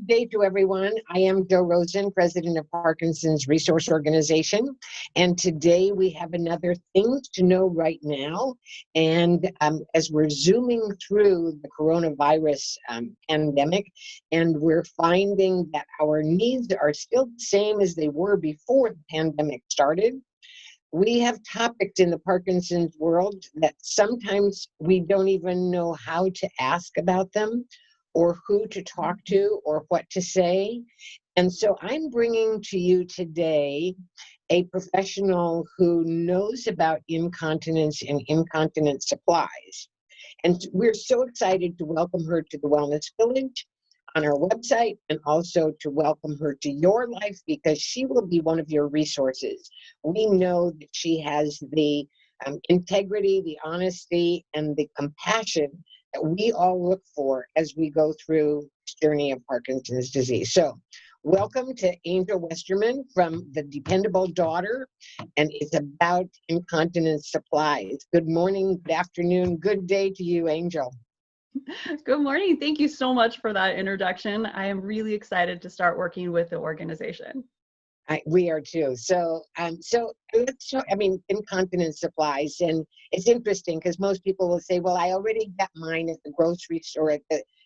Good day to everyone. I am Jo Rosen, president of Parkinson's Resource Organization. And today we have another Things to Know Right Now. And as we're zooming through the coronavirus pandemic, and we're finding that our needs are still the same as they were before the pandemic started. We have topics in the Parkinson's world that sometimes we don't even know how to ask about them, or who to talk to, or what to say. And so I'm bringing to you today a professional who knows about incontinence and incontinence supplies. And we're so excited to welcome her to the Wellness Village on our website, and also to welcome her to your life, because she will be one of your resources. We know that she has the integrity, the honesty, and the compassion that we all look for as we go through this journey of Parkinson's disease. So welcome to Angel Westerman from the Dependable Daughter, and it's about incontinence supplies. Good morning, good afternoon, good day to you, Angel. Good morning. Thank you so much for that introduction. I am really excited to start working with the organization. We are too. So let's talk, incontinence supplies. And it's interesting because most people will say, well, I already got mine at the grocery store,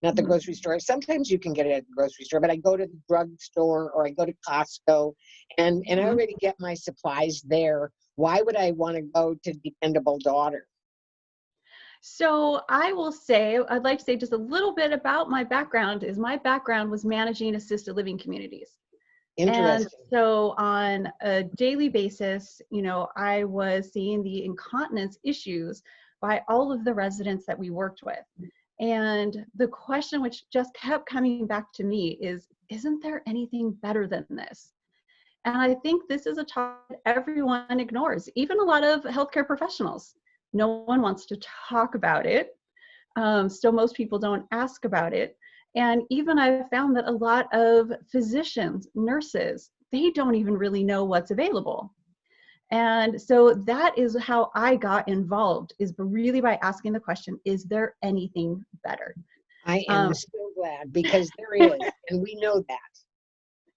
not the grocery store. Sometimes you can get it at the grocery store, but I go to the drugstore or I go to Costco and I already get my supplies there. Why would I want to go to Dependable Daughter? So I'd like to say just a little bit about my background. My background was managing assisted living communities. Interesting. And so on a daily basis, I was seeing the incontinence issues by all of the residents that we worked with. And the question which just kept coming back to me is, isn't there anything better than this? And I think this is a topic everyone ignores, even a lot of healthcare professionals. No one wants to talk about it. So most people don't ask about it. And even I've found that a lot of physicians, nurses, they don't even really know what's available. And so that is how I got involved, is really by asking the question, is there anything better? I am so glad, because there is, and we know that.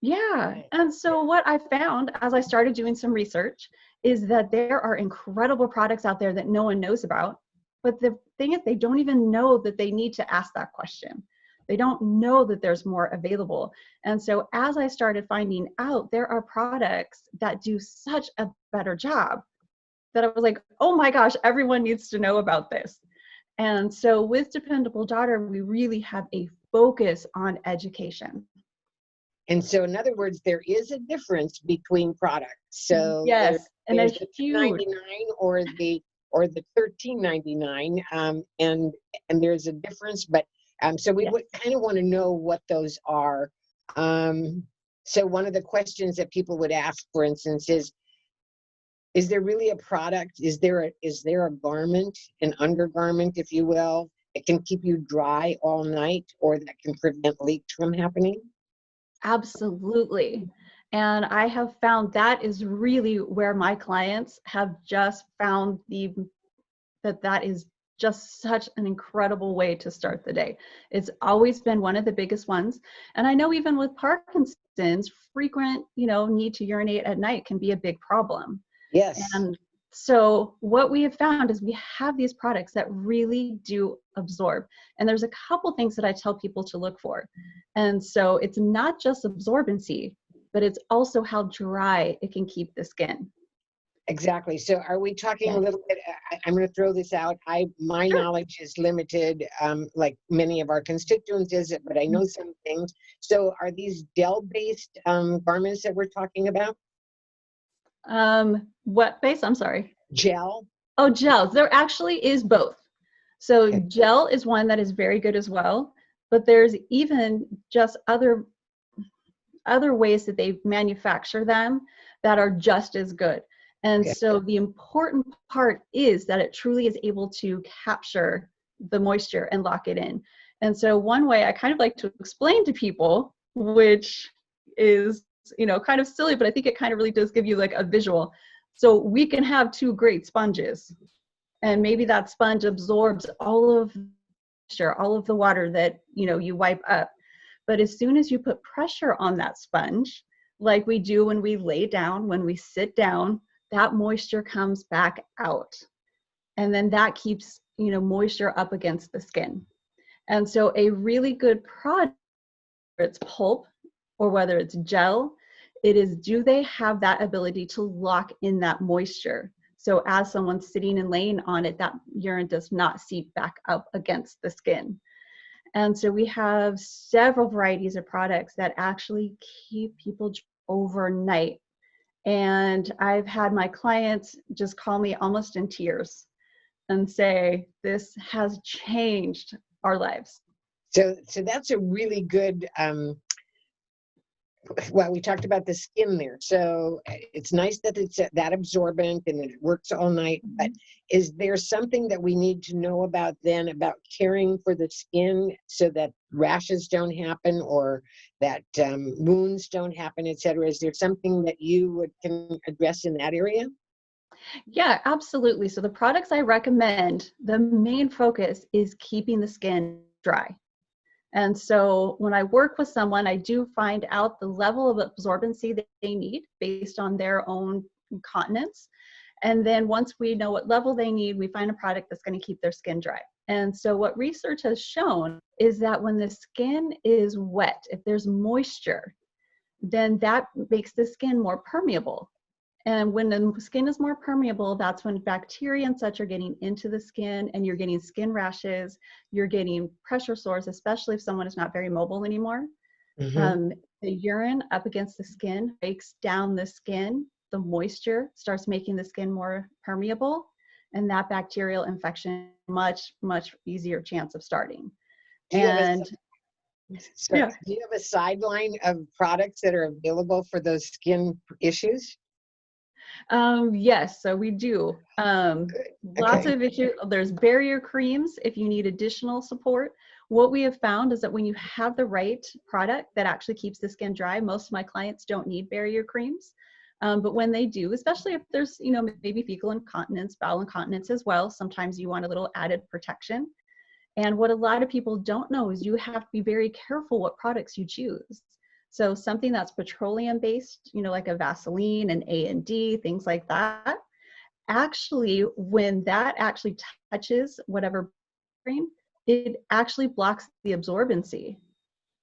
Yeah. And so what I found as I started doing some research is that there are incredible products out there that no one knows about. But the thing is, they don't even know that they need to ask that question. They don't know that there's more available. And so as I started finding out there are products that do such a better job, that I was like, oh my gosh, everyone needs to know about this. And so with Dependable Daughter, we really have a focus on education. And so, in other words, there is a difference between products. So yes, and there's the $2.99 or the $13.99, and there's a difference. But so we would kind of want to know what those are. So one of the questions that people would ask, for instance, is there really a product? Is there a garment, an undergarment, if you will, that can keep you dry all night, or that can prevent leaks from happening? Absolutely. And I have found that is really where my clients have just found that is just such an incredible way to start the day. It's always been one of the biggest ones. And I know even with Parkinson's, frequent, need to urinate at night can be a big problem. Yes. And so what we have found is we have these products that really do absorb. And there's a couple things that I tell people to look for. And so it's not just absorbency, but it's also how dry it can keep the skin. Exactly. So are we talking a little bit, I'm going to throw this out. My knowledge is limited, like many of our constituents is it, but I know some things. So are these gel-based garments that we're talking about? What base? I'm sorry. Gel. Oh, gels. There actually is both. So gel is one that is very good as well, but there's even just other ways that they manufacture them that are just as good. And so the important part is that it truly is able to capture the moisture and lock it in. And so one way I kind of like to explain to people, which is kind of silly, but I think it kind of really does give you like a visual. So we can have two great sponges, and maybe that sponge absorbs all of the water that you wipe up. But as soon as you put pressure on that sponge, like we do when we lay down, when we sit down, that moisture comes back out. And then that keeps, moisture up against the skin. And so a really good product, whether it's pulp or whether it's gel, it is, do they have that ability to lock in that moisture? So as someone's sitting and laying on it, that urine does not seep back up against the skin. And so we have several varieties of products that actually keep people overnight. And I've had my clients just call me almost in tears and say, this has changed our lives. So that's a really good, well, we talked about the skin there. So it's nice that it's that absorbent and it works all night, but is there something that we need to know about then about caring for the skin so that rashes don't happen or that wounds don't happen, et cetera? Is there something that you can address in that area? Yeah, absolutely. So the products I recommend, the main focus is keeping the skin dry. And so when I work with someone, I do find out the level of absorbency that they need based on their own incontinence. And then once we know what level they need, we find a product that's going to keep their skin dry. And so what research has shown is that when the skin is wet, if there's moisture, then that makes the skin more permeable. And when the skin is more permeable, that's when bacteria and such are getting into the skin and you're getting skin rashes, you're getting pressure sores, especially if someone is not very mobile anymore. The urine up against the skin breaks down the skin. The moisture starts making the skin more permeable, and that bacterial infection, much easier chance of starting. Do you have a sideline of products that are available for those skin issues? Yes, so we do. Lots of issues. There's barrier creams if you need additional support. What we have found is that when you have the right product that actually keeps the skin dry, most of my clients don't need barrier creams. But when they do, especially if there's, maybe fecal incontinence, bowel incontinence as well, sometimes you want a little added protection. And what a lot of people don't know is you have to be very careful what products you choose. So something that's petroleum based, like a Vaseline and A&D, things like that, actually, when that actually touches whatever cream, it actually blocks the absorbency.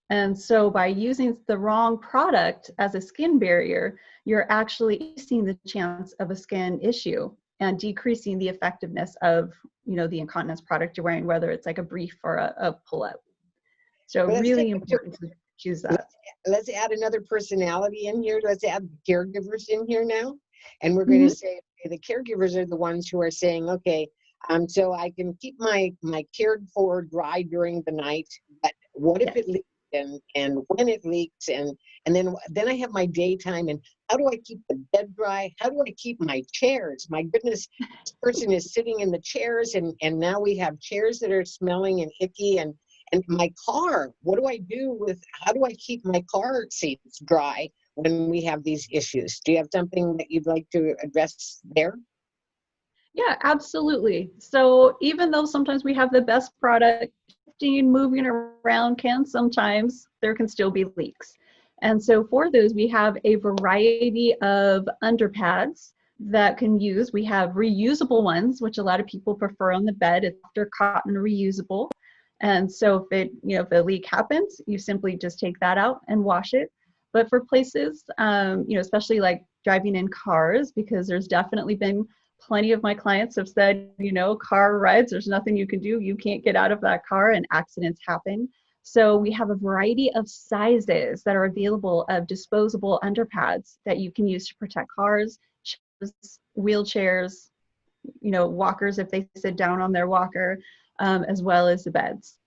And so by using the wrong product as a skin barrier, you're actually increasing the chance of a skin issue and decreasing the effectiveness of, the incontinence product you're wearing, whether it's like a brief or a pull-up. So really important to choose that. Let's add another personality in here. Let's add caregivers in here now. And we're going to say, okay, the caregivers are the ones who are saying, okay, so I can keep my cared for dry during the night, but what if it leaks and when it leaks and then I have my daytime, and how do I keep the bed dry? How do I keep my chairs? My goodness, this person is sitting in the chairs and now we have chairs that are smelling and icky and my car, how do I keep my car seats dry when we have these issues? Do you have something that you'd like to address there? Yeah, absolutely. So even though sometimes we have the best product, moving around sometimes there can still be leaks. And so for those, we have a variety of underpads that can use. We have reusable ones, which a lot of people prefer on the bed. It's after cotton reusable. And so if a leak happens, you simply just take that out and wash it. But for places, especially like driving in cars, because there's definitely been plenty of my clients have said, car rides, there's nothing you can do. You can't get out of that car and accidents happen. So we have a variety of sizes that are available of disposable underpads that you can use to protect cars, chairs, wheelchairs, walkers if they sit down on their walker, as well as the beds.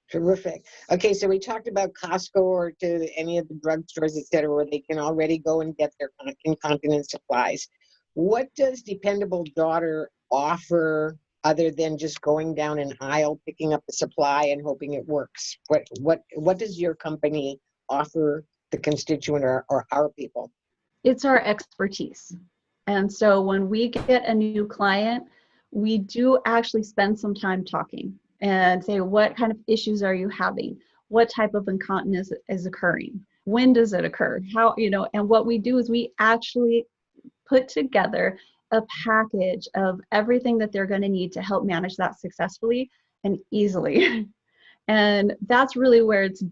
Terrific. Okay, so we talked about Costco or to any of the drugstores, et cetera, where they can already go and get their incontinence supplies. What does Dependable Daughter offer other than just going down an aisle, picking up a supply and hoping it works? What does your company offer the constituent or our people? It's our expertise. And so when we get a new client, we do actually spend some time talking and say, what kind of issues are you having? what type of incontinence is occurring, when does it occur, how, and what we do is we actually put together a package of everything that they're going to need to help manage that successfully and easily. And that's really where it's,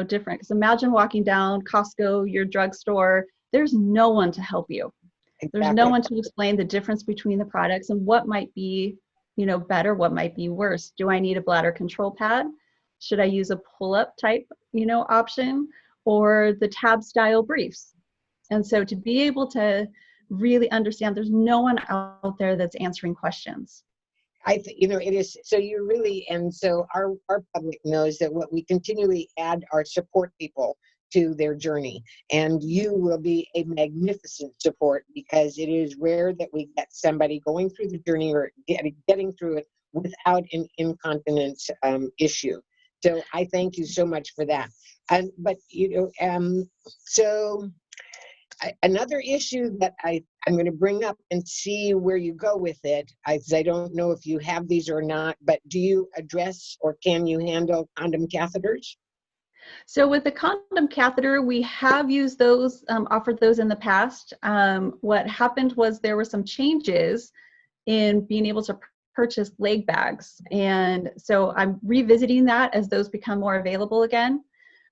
different. Because imagine walking down Costco, your drugstore, there's no one to help you. Exactly. There's no one to explain the difference between the products and what might be, better, what might be worse. Do I need a bladder control pad? Should I use a pull-up type, option, or the tab style briefs? And so to be able to really understand, there's no one out there that's answering questions. It is, so you really, and so our public knows that what we continually add are support people to their journey, and you will be a magnificent support, because it is rare that we get somebody going through the journey or getting through it without an incontinence issue. So I thank you so much for that. So another issue that I'm going to bring up and see where you go with it. I don't know if you have these or not, but do you address or can you handle condom catheters? So with the condom catheter, we have used those, offered those in the past. What happened was there were some changes in being able to purchase leg bags. And so I'm revisiting that as those become more available again.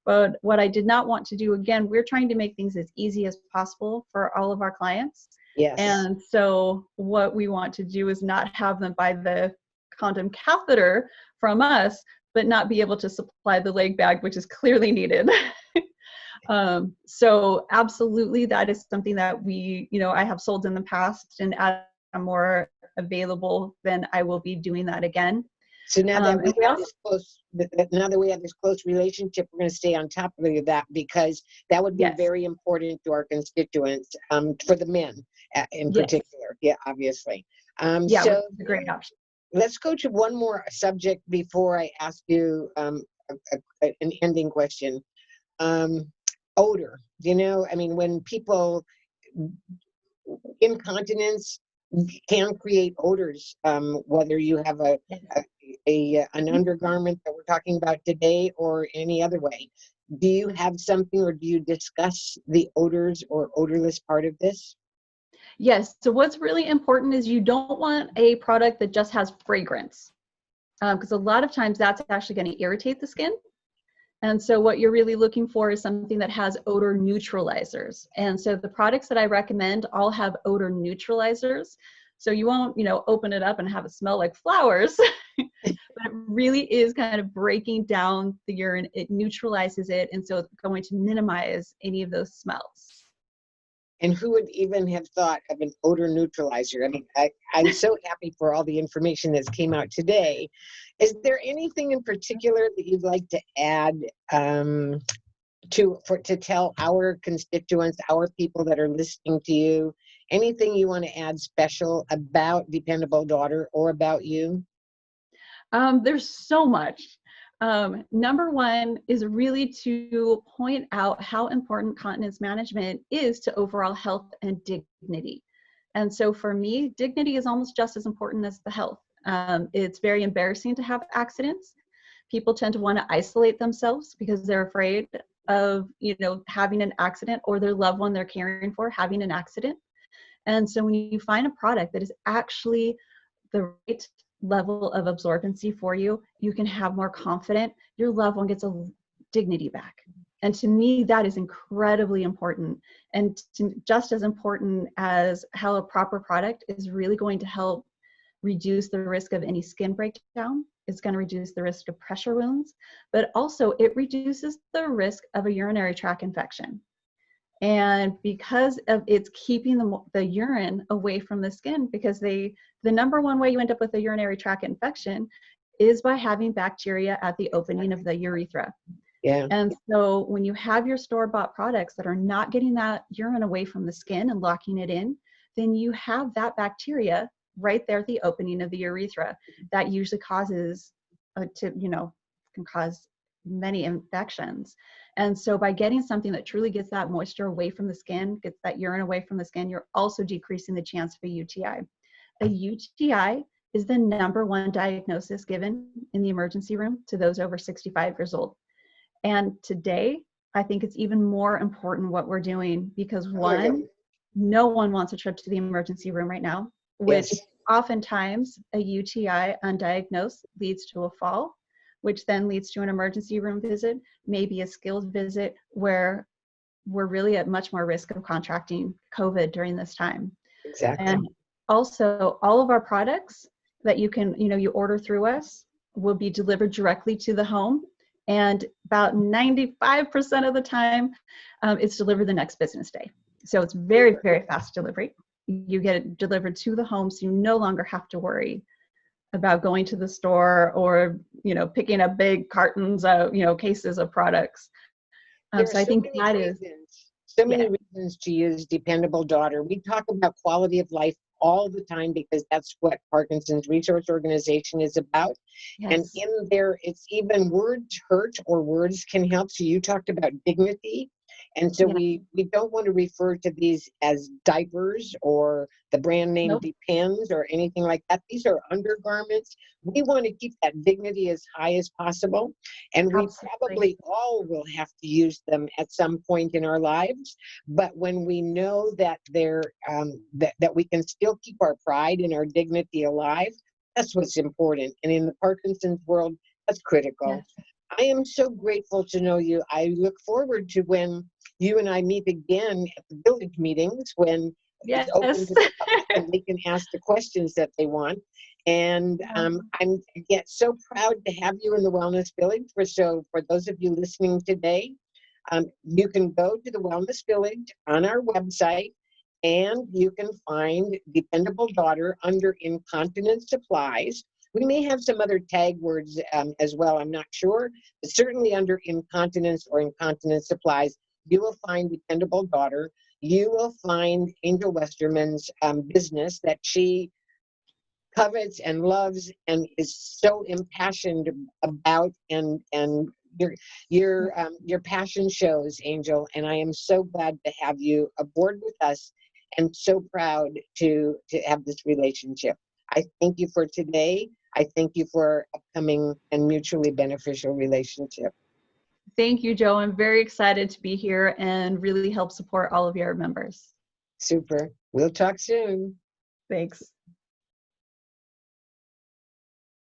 But what I did not want to do, again, we're trying to make things as easy as possible for all of our clients. Yes. And so what we want to do is not have them buy the condom catheter from us, but not be able to supply the leg bag, which is clearly needed. So absolutely, that is something that we, I have sold in the past, and as I'm more available, then I will be doing that again. So now that we have this close relationship, we're going to stay on top of that, because that would be Yes. very important to our constituents, for the men in particular. Yeah, obviously. So it's a great option. Let's go to one more subject before I ask you an ending question. Odor. When people, incontinence can create odors, whether you have an undergarment that we're talking about today or any other way. Do you have something, or do you discuss the odors or odorless part of this? Yes. So what's really important is you don't want a product that just has fragrance, because a lot of times that's actually going to irritate the skin. And so what you're really looking for is something that has odor neutralizers. And so the products that I recommend all have odor neutralizers. So you won't, open it up and have it smell like flowers, but it really is kind of breaking down the urine. It neutralizes it. And so it's going to minimize any of those smells. And who would even have thought of an odor neutralizer? I'm so happy for all the information that's came out today. Is there anything in particular that you'd like to add to tell our constituents, our people that are listening to you? Anything you want to add special about Dependable Daughter or about you? There's so much. Number one is really to point out how important continence management is to overall health and dignity. And so for me, dignity is almost just as important as the health. It's very embarrassing to have accidents. People tend to want to isolate themselves because they're afraid of, having an accident, or their loved one they're caring for having an accident. And so when you find a product that is actually the right level of absorbency for you, you can have more confidence. Your loved one gets a dignity back. And to me, that is incredibly important. And just as important as how a proper product is really going to help reduce the risk of any skin breakdown. It's going to reduce the risk of pressure wounds, but also it reduces the risk of a urinary tract infection. And because of it's keeping the urine away from the skin, because the number one way you end up with a urinary tract infection is by having bacteria at the opening of the urethra. Yeah. And so when you have your store-bought products that are not getting that urine away from the skin and locking it in, then you have that bacteria right there at the opening of the urethra. That usually causes can cause many infections. And so by getting something that truly gets that moisture away from the skin, gets that urine away from the skin, you're also decreasing the chance of a UTI. A UTI is the number one diagnosis given in the emergency room to those over 65 years old. And today, I think it's even more important what we're doing because one, no one wants a trip to the emergency room right now, which Yes. oftentimes a UTI undiagnosed leads to a fall, which then leads to an emergency room visit, maybe a skilled visit where we're really at much more risk of contracting COVID during this time. Exactly. And also all of our products that you can, you order through us will be delivered directly to the home. And about 95% of the time, it's delivered the next business day. So it's very, very fast delivery. You get it delivered to the home, so you no longer have to worry about going to the store or, picking up big cartons of, cases of products. There are So I so think many that is, reasons, so yeah, many reasons to use Dependable Daughter. We talk about quality of life all the time because that's what Parkinson's Resource Organization is about. And yes, in there, it's even words hurt or words can help. So you talked about dignity. And so yeah, we don't want to refer to these as diapers or the brand name nope, Depends or anything like that. These are undergarments. We want to keep that dignity as high as possible. And we absolutely, probably all will have to use them at some point in our lives. But when we know that they're that we can still keep our pride and our dignity alive, that's what's important. And in the Parkinson's world, that's critical. yes, I am so grateful to know you. I look forward to when you and I meet again at the village meetings when it's open yes. to the public and they can ask the questions that they want. And I'm get so proud to have you in the Wellness Village. For those of you listening today, you can go to the Wellness Village on our website, and you can find Dependable Daughter under incontinence supplies. We may have some other tag words as well, I'm not sure, but certainly under incontinence or incontinence supplies, you will find Dependable Daughter. You will find Angel Westerman's business that she covets and loves and is so impassioned about, and your passion shows, Angel, and I am so glad to have you aboard with us and so proud to have this relationship. I thank you for today. I thank you for our upcoming and mutually beneficial relationship. Thank you, Joe. I'm very excited to be here and really help support all of your members. Super. We'll talk soon. Thanks.